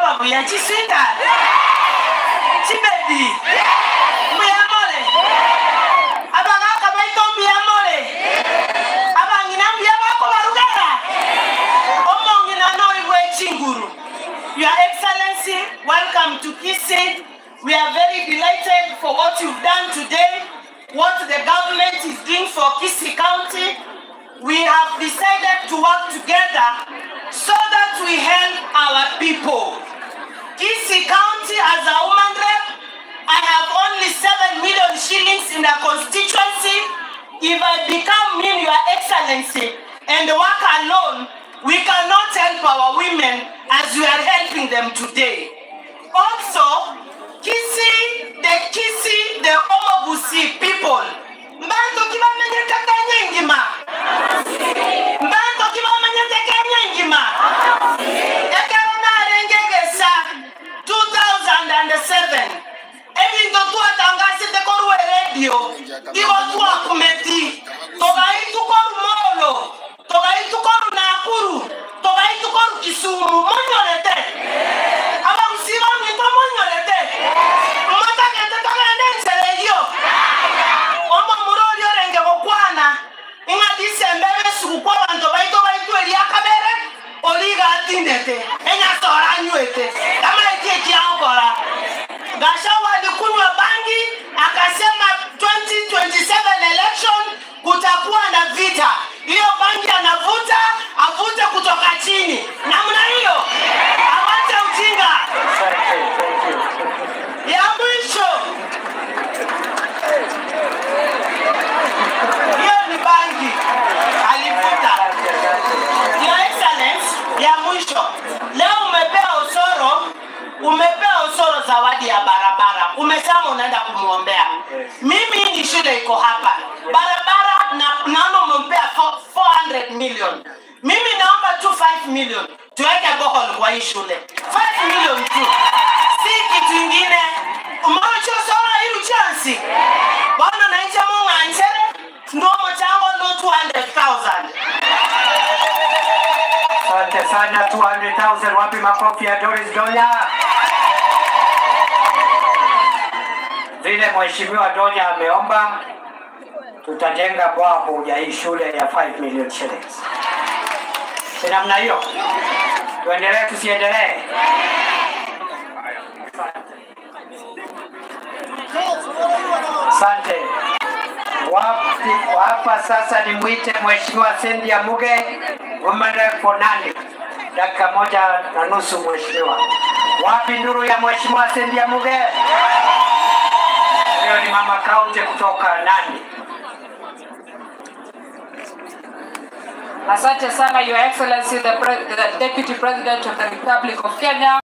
babu ya chisinda. Chibedi. Muyamole. Abaga kabaito muyamole. Abangina muyabako barugara. Omongina no iwe chinguru. Your Excellency, welcome to Kisii. We are very delighted for what you've done today, what the government is doing for Kisii County. We have decided to work together so that we help our people. Kisii County, as a woman rep, I have only 7 million shillings in the constituency. If I become Your Excellency and work alone, we cannot help our women as we are helping them today. Also, Kisii, the Omobusi people. Mbanto kiba menyeteka nyingima. Mbanto kiba menyeteka nyingima. Ekana rengegesa 2007. Evi ndo tuwa tangasi tekoruwe radio. Iwa tuwa kumeti. Toga itu koru Molo. Toga itu koru Nakuru. Toga itu koru Kisumu. Monyorete. Aba usiba mito monyorete. Mata kete toga ndense radio. Omo murolio renge kokwana. Inga disembebe sukukwa wanto baito elia kabere. Oliga atindete. Enya tora nyuete. Kama eti ankora. Gashawa alikunywa bangi. Akasema 2027 election kutakuwa na vita. Hiyo bangi anavuta, avute kutoka chini. Namna hiyo. Awacha ujinga. Ya mwisho. Hiyo ni bangi. Alivuta. Your Excellency, ya mwisho. Leo umepea Osoro zawadi ya barabara. Umesema unaenda kumuombea. Mimi ni shule iko hapa. Barabara naomba umpea 400 million. Mimi naomba tu 5 million. Tuweke bohol kwa hii shule. 5 million tu. Si kitu ingine. Umacho Osoro hiru chansi. Bwana na nje mungu anchere. Ndomo chango ndo 200,000. Asante sana. 200,000. Wapi makofi ya Doris Donya? Vile Mheshimiwa Donya ameomba, tutajenga bwawa ya hii shule ya 5 million shillings. Si namna hiyo? Tuendelee tusiendelee? Asante. Hapa sasa nimwite Mheshimiwa Cynthia Muge, woman rep for Nandi. Dakika 1.5 Mheshimiwa. Wapi nduru ya Mheshimiwa Cynthia Muge? Leo ni mama kaunti kutoka Nandi. Asante sana, Your Excellency, the Deputy President of the Republic of Kenya.